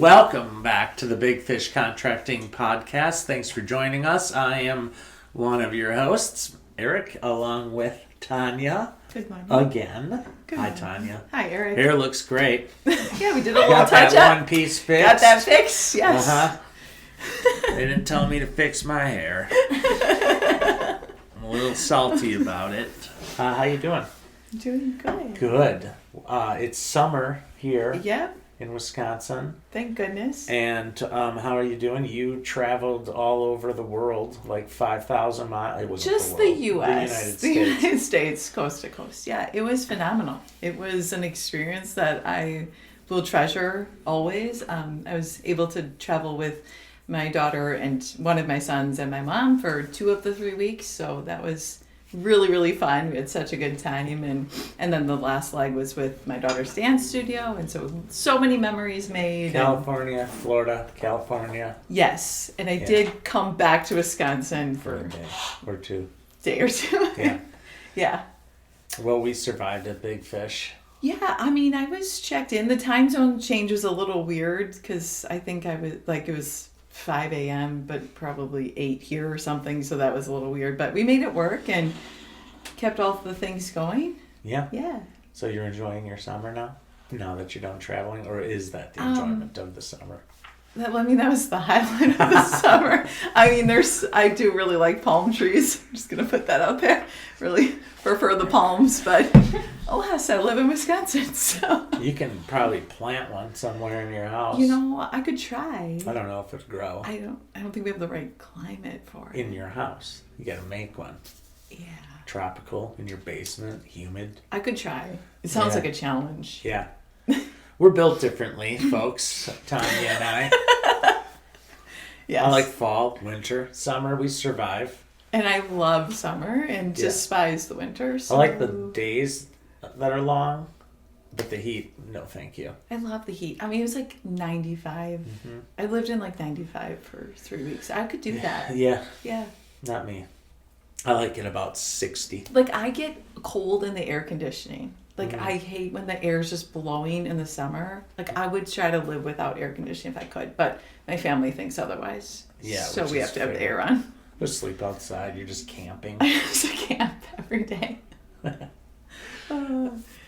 Welcome back to the Big Fish Contracting Podcast. Thanks for joining us. I am one of your hosts, Eric, along with Tanya. Good morning. Again. Good Hi, morning. Tanya. Hi, Eric. Hair looks great. Yeah, we did a little Got touch that up. one piece fixed. Got that fixed, yes. They didn't tell me to fix my hair. I'm a little salty about it. How you doing? Doing good. Good. It's summer here Yep, in Wisconsin. thank goodness. And how are you doing? You traveled all over the world, like 5,000 miles. It wasn't Just the the world, U.S. The United States. United States, coast to coast. Yeah, it was phenomenal. It was an experience that I will treasure always. I was able to travel with my daughter and one of my sons and my mom for 2 of the 3 weeks. So that was really, really fun. We had such a good time. And then the last leg was with my daughter's dance studio. And so many memories made. California, Florida, California. Yes. And I did come back to Wisconsin for a day or two. day or two. Yeah. Yeah. Well, we survived a big fish. Yeah, I mean, I was checked in. The time zone change was a little weird because I think it was 5 a.m., but probably 8 here or something. So that was a little weird. But we made it work and kept all the things going. Yeah. Yeah. So you're enjoying your summer now? Now that you're done traveling? Or is that the enjoyment of the summer? That was the highlight of the summer. I mean, I do really like palm trees. I'm just going to put that out there. Really prefer the palms, but alas, I live in Wisconsin, so. You can probably plant one somewhere in your house. You know, I could try. I don't know if it'd grow. I don't think we have the right climate for it. In your house. You gotta make one. Yeah. Tropical, in your basement, humid. I could try. It sounds Yeah. like a challenge. Yeah. We're built differently, folks. Tanya and I. Yes. I like fall, winter, summer. We survive. And I love summer and despise the winter. So I like the days that are long, but the heat, no thank you. I love the heat. I mean, it was like 95. Mm-hmm. I lived in like 95 for 3 weeks. I could do that. Yeah, Yeah. not me. I like it about 60. Like, I get cold in the air conditioning. Like, Mm-hmm. I hate when the air is just blowing in the summer. Like, I would try to live without air conditioning if I could, but my family thinks otherwise. Yeah, So which we is have to have the fair. air on. Just sleep outside. You're just camping. I have to camp every day.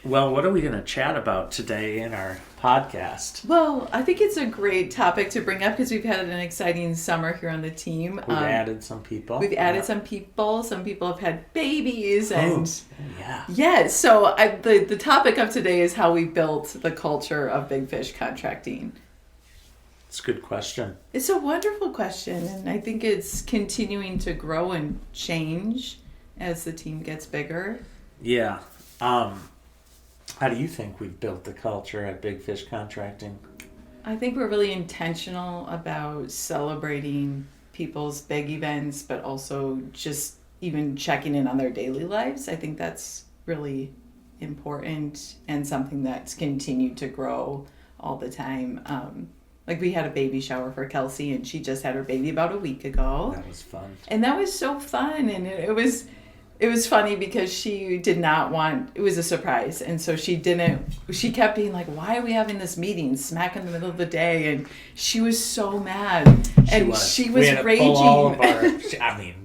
Well, what are we going to chat about today in our podcast? Well, I think it's a great topic to bring up because we've had an exciting summer here on the team. We've added some people. We've added some people. Some people have had babies, and yeah. yeah. So the topic of today is how we built the culture of Big Fish Contracting. It's a good question. It's a wonderful question, and I think it's continuing to grow and change as the team gets bigger. Yeah. How do you think we've built the culture at Big Fish Contracting? I think we're really intentional about celebrating people's big events, but also just even checking in on their daily lives. I think that's really important and something that's continued to grow all the time. Like, we had a baby shower for Kelsey, and she just had her baby about a week ago. That was fun. And that was so fun, and it was funny because she did not want, it was a surprise, and so she kept being like, why are we having this meeting smack in the middle of the day? And she was so mad, and she was we had to raging. pull all of our,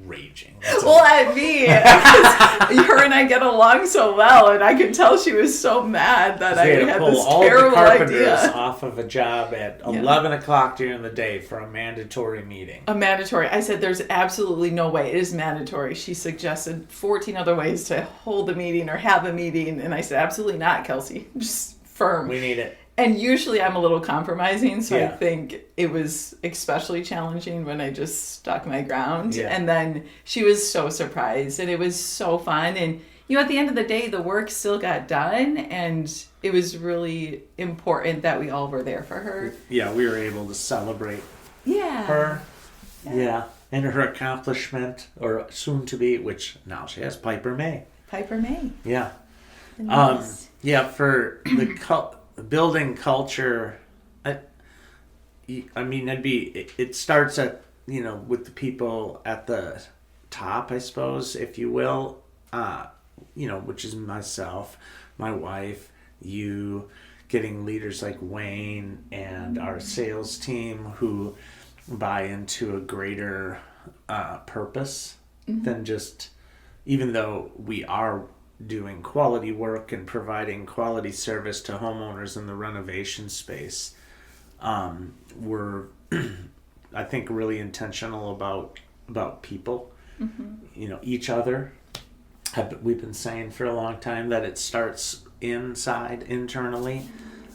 raging. Well, at me, because her and I get along so well, and I could tell she was so mad that I we had to had pull this all the terrible carpenters idea. off of a job at 11 o'clock during the day for a mandatory meeting. A mandatory. I said, there's absolutely no way. It is mandatory. She suggested 14 other ways to hold a meeting or have a meeting. And I said, absolutely not, Kelsey. Just firm. We need it. And usually I'm a little compromising. So Yeah. I think it was especially challenging when I just stuck my ground. Yeah. And then she was so surprised. And it was so fun. And, at the end of the day, the work still got done. And it was really important that we all were there for her. Yeah, we were able to celebrate Yeah. her. Yeah. And her accomplishment, or soon to be, which now she has, Piper May. Piper May. Yeah. Nice. Yeah, for the building culture, it starts at, with the people at the top, I suppose, if you will, which is myself, my wife, you, getting leaders like Wayne and our sales team who buy into a greater purpose than just, even though we are doing quality work and providing quality service to homeowners in the renovation space, we're I think really intentional about people, each other. We've been saying for a long time that it starts internally,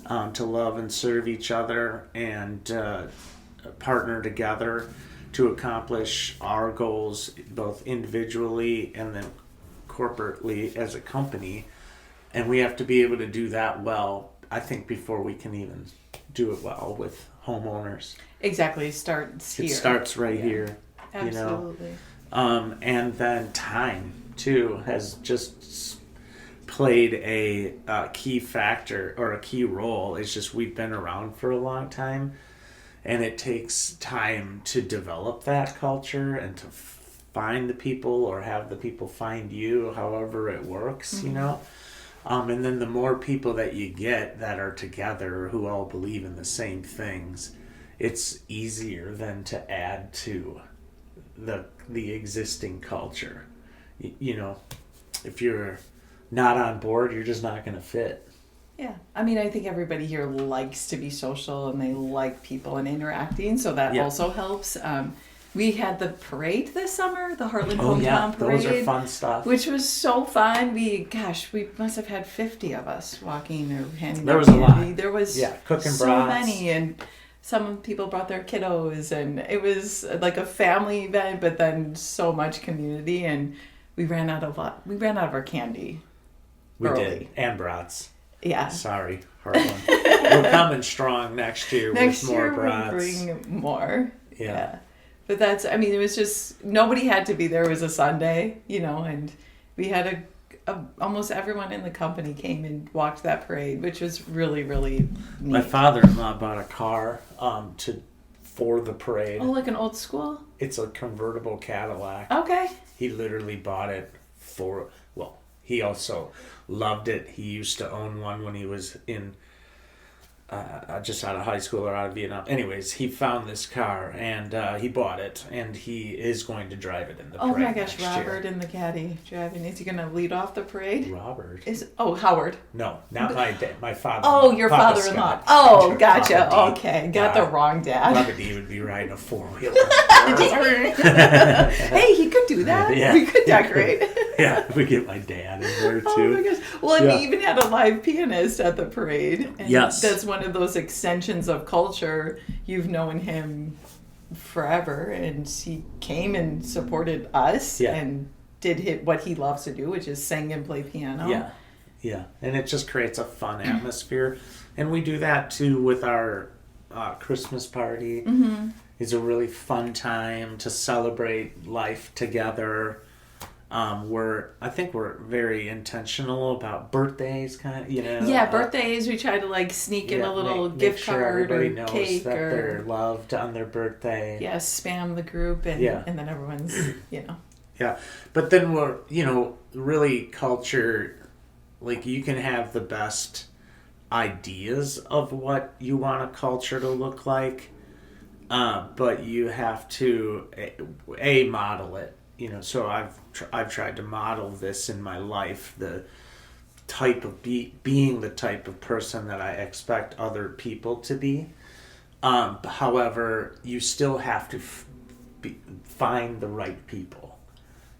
to love and serve each other and partner together to accomplish our goals, both individually and then corporately as a company. And we have to be able to do that well, I think, before we can even do it well with homeowners. Exactly. It starts here. It starts right here. Absolutely. And then time too has just played a key factor or a key role. It's just we've been around for a long time, and it takes time to develop that culture and to find the people or have the people find you, however it works, and then the more people that you get that are together who all believe in the same things, it's easier than to add to the existing culture. If you're not on board, you're just not going to fit. Yeah. I mean, I think everybody here likes to be social and they like people and interacting, so that also helps. We had the parade this summer, the Heartland Hometown Parade. Those are fun stuff. Which was so fun. We must have had 50 of us walking or handing There out was a candy. lot. There was cooking so brats. many, and some people brought their kiddos, and it was like a family event, but then so much community, and we ran out of our candy. We early. did, and brats. Yeah. Sorry, Heartland. We're coming strong next year with more brats. We'll bring more. Yeah. But it was just, nobody had to be there. It was a Sunday, and we had almost everyone in the company came and walked that parade, which was really, really neat. My father-in-law bought a car for the parade. Oh, like an old school? It's a convertible Cadillac. Okay. He literally bought it he also loved it. He used to own one when he was in just out of high school or out of Vietnam. Anyways, he found this car and he bought it, and he is going to drive it in the parade. Oh my gosh, next Robert year. in the caddy driving. Is he going to lead off the parade? Robert? Howard. No, not my dad. My father. Oh, your Papa father-in-law. Scott. Oh, gotcha. Papa D. Okay, got the wrong dad. Papa D would be riding a four-wheeler. Hey, he could do that. Yeah. We could decorate. Yeah, we get my dad in there too. Oh my gosh. Well, and we even had a live pianist at the parade. And yes. That's one of those extensions of culture. You've known him forever, and he came and supported us and did what he loves to do, which is sing and play piano. Yeah. And it just creates a fun atmosphere. And we do that too with our Christmas party. Mm-hmm. It's a really fun time to celebrate life together. I think we're very intentional about birthdays, kind of, Yeah, birthdays. We try to sneak in a little gift card or knows cake that or they're loved on their birthday. Yeah, spam the group and then everyone's Yeah, but then we're really culture. You can have the best ideas of what you want a culture to look like, but you have to model it. So I've tried to model this in my life, the type of being the type of person that I expect other people to be. However, you still have to find the right people,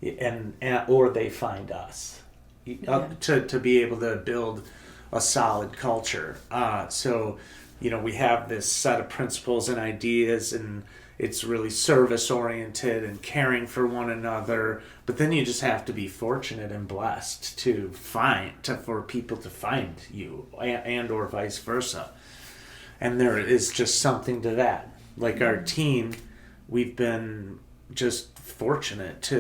and or they find us, to be able to build a solid culture. So we have this set of principles and ideas, and it's really service oriented and caring for one another. But then you just have to be fortunate and blessed for people to find you, and or vice versa. And there is just something to that. Our team, we've been just fortunate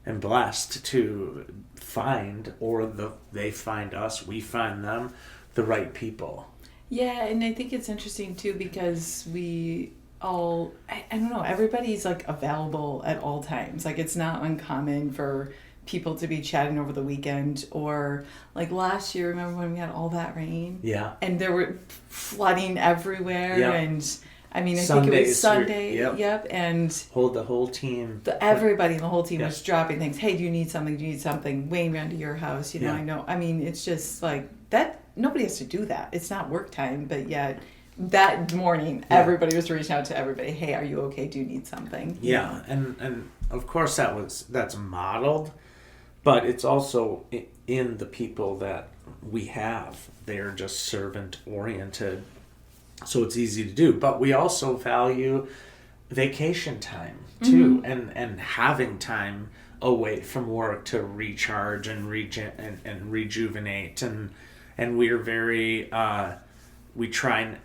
and blessed to find, or they find us, we find them, the right people. Yeah, and I think it's interesting too because we all, I don't know, everybody's available at all times. It's not uncommon for people to be chatting over the weekend. Or like last year, remember when we had all that rain? Yeah. And there were flooding everywhere. Yeah. And I mean, I think it Sundays, was Sunday. yep. And The whole team. everybody in the whole team Yeah. was dropping things. Hey, do you need something? Do you need something? Wayne ran to your house. You know, Yeah. I know. I mean, it's just like that. Nobody has to do that. It's not work time, but yet that morning, Yeah. everybody was reaching out to everybody. Hey, are you okay? Do you need something? You Yeah, know? and of course that's modeled, but it's also in the people that we have. They're just servant oriented, so it's easy to do. But we also value vacation time too, and having time away from work to recharge and and rejuvenate, and we're very we try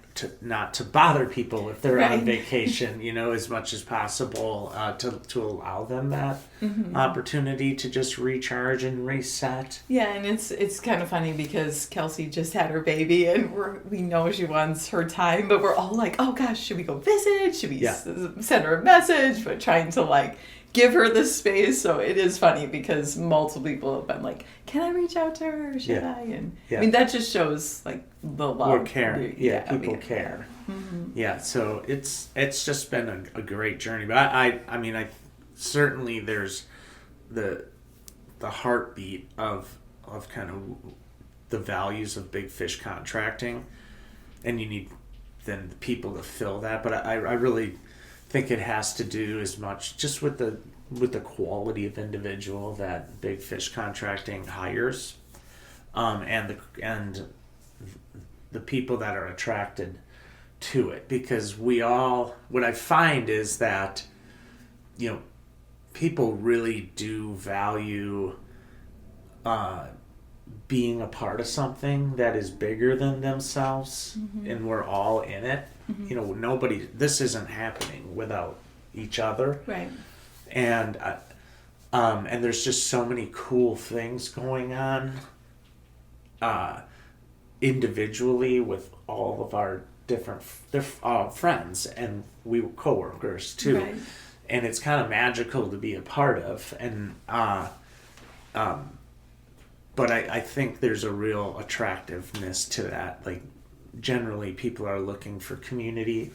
not to bother people if they're Right. on vacation, as much as possible, to allow them that opportunity to just recharge and reset. Yeah, and it's kind of funny because Kelsey just had her baby, and we know she wants her time, but we're all like, oh gosh, should we go visit? Should we Yeah. send her a message? But trying to like give her the space. So it is funny because multiple people have been like, can I reach out to her? Should Yeah. I? And Yeah. I mean, that just shows like the love. Or care. People yeah. care. Yeah, so it's just been a great journey. But I mean, I certainly there's the heartbeat of kind of the values of Big Fish Contracting, and you need then the people to fill that. But I really think it has to do as much just with the quality of individual that Big Fish Contracting hires, and the people that are attracted to it, because what I find is that people really do value being a part of something that is bigger than themselves, and we're all in it. This isn't happening without each other, Right. and there's just so many cool things going on individually with all of our different friends, and we were coworkers too. Right. And it's kind of magical to be a part of, and but I think there's a real attractiveness to that. Like, generally people are looking for community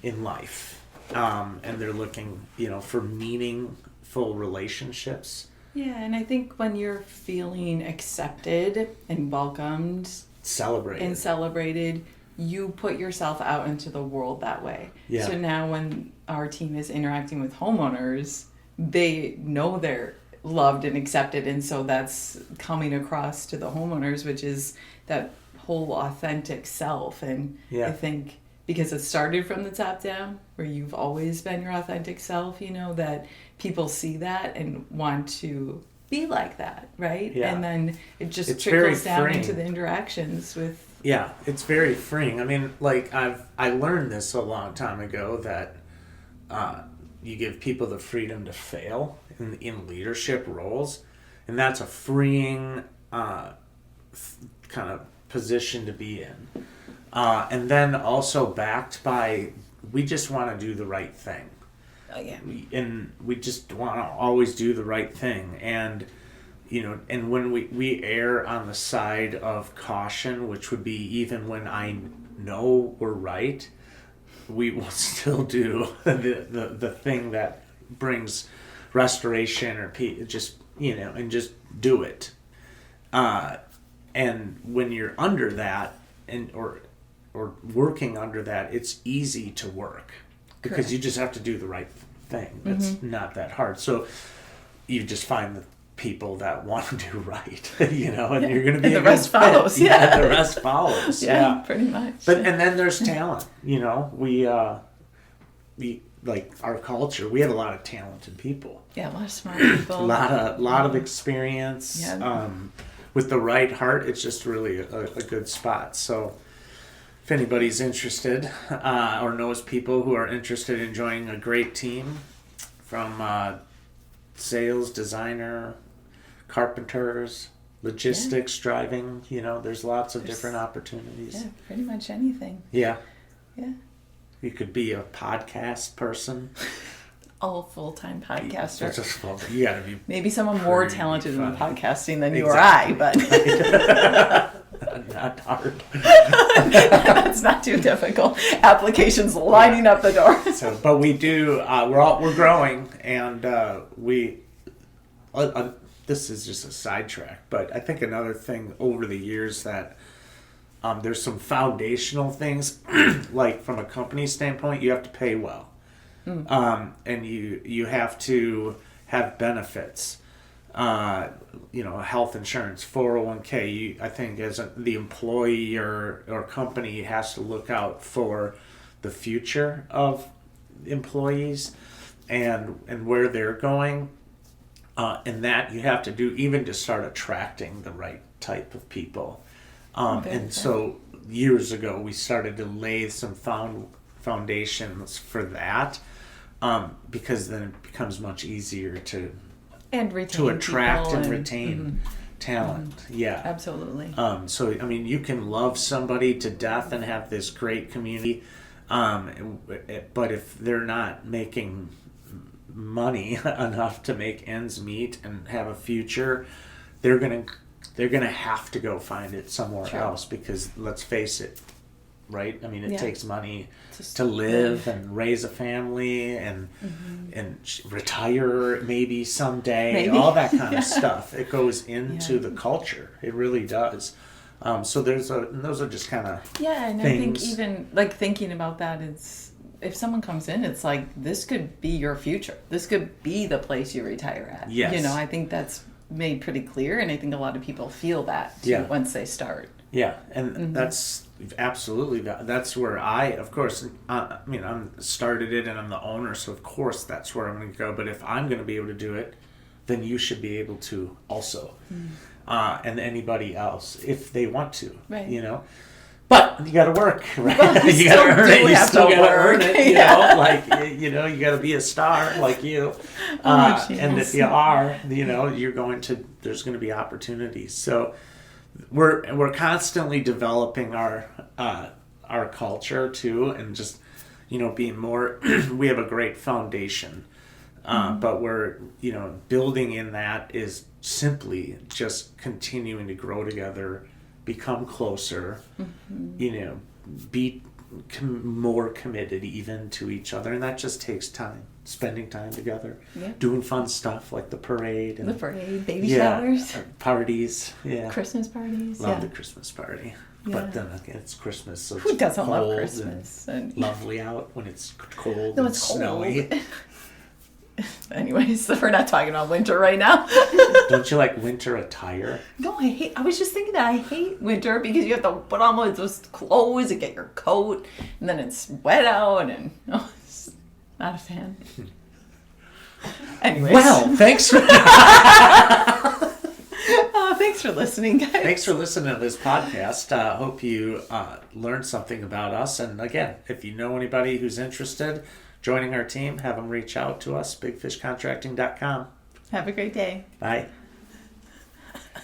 in life, and they're looking for meaningful relationships. Yeah, and I think when you're feeling accepted and welcomed Celebrated. celebrated, you put yourself out into the world that way. Yeah. So now when our team is interacting with homeowners, they know they're loved and accepted, and so that's coming across to the homeowners, which is that whole authentic self. And Yeah. I think because it started from the top down, where you've always been your authentic self, that people see that and want to be like that, right? Yeah. And then it just It's very trickles down freeing. into the interactions with. Yeah, it's very freeing. I mean, like I learned this a long time ago that you give people the freedom to fail in leadership roles, and that's a freeing kind of position to be in. And then also backed by, we just want to do the right thing. Oh yeah. And we just want to always do the right thing. And and when we err on the side of caution, which would be even when I know we're right, we will still do the thing that brings restoration or just and just do it. And when you're under that or working under that, it's easy to work because Correct. you just have to do the right thing. It's not that hard. So you just find the people that want to do right, and you're going to be And the a good rest fit. follows. Yeah. The rest follows. Yeah, pretty much. But and then there's talent. We like our culture. We have a lot of talented people. Yeah, a lot of smart people. A lot of experience. Yeah. With the right heart, it's just really a good spot. So if anybody's interested or knows people who are interested in joining a great team, from sales, designer, carpenters, logistics, driving, there's lots of different opportunities. Yeah, pretty much anything. Yeah. Yeah. You could be a podcast person. all full-time podcaster. Just, well, you got to be Maybe someone more pretty talented in funny. podcasting than you or I, Exactly. but not hard. that's not too difficult. Applications lining up the door. So, but we do. We're growing, and we. This is just a sidetrack, but I think another thing over the years that there's some foundational things, like from a company standpoint, you have to pay well, and you have to have benefits. Health insurance, 401k. I think as the employee or company has to look out for the future of employees and where they're going. And that you have to do even to start attracting the right type of people. So years ago, we started to lay some foundations for that, because then it becomes much easier to attract and retain talent. Yeah. Absolutely. So, I mean, you can love somebody to death and have this great community, but if they're not making money enough to make ends meet and have a future, they're gonna have to go find it somewhere else, because let's face it, right? I mean, it takes money to live and raise a family and retire maybe someday, all that kind of stuff. It goes into the culture. It really does. So those are just kind of and things. I think even like thinking about that, it's if someone comes in, it's like this could be your future. This could be the place you retire at. Yes. I think that's made pretty clear, and I think a lot of people feel that too once they start. Yeah, and that's absolutely that's where I, of course, I'm started it and I'm the owner, so of course that's where I'm going to go. But if I'm going to be able to do it, then you should be able to also, and anybody else if they want to, right? But you got to work, right? Well, you got to earn it. You still got to earn it. You got to be a star like you. And if you are, there's going to be opportunities. So we're constantly developing our culture too, and just being more. We have a great foundation, but we're building in that is simply just continuing to grow together. Become closer, be more committed even to each other, and that just takes time. Spending time together, doing fun stuff like the parade, baby showers, parties, Christmas parties. Love the Christmas party, but then again, it's Christmas, so who doesn't love cold Christmas? and lovely out when it's cold No, and it's snowy. cold. Anyways, we're not talking about winter right now. Don't you like winter attire? No, I was just thinking that I hate winter because you have to put on one of those clothes and get your coat, and then it's wet out, and it's not a fan. Anyways. Well, thanks for thanks for listening, guys. Thanks for listening to this podcast. Hope you learned something about us. And again, if you know anybody who's interested joining our team, have them reach out to us, bigfishcontracting.com. Have a great day. Bye.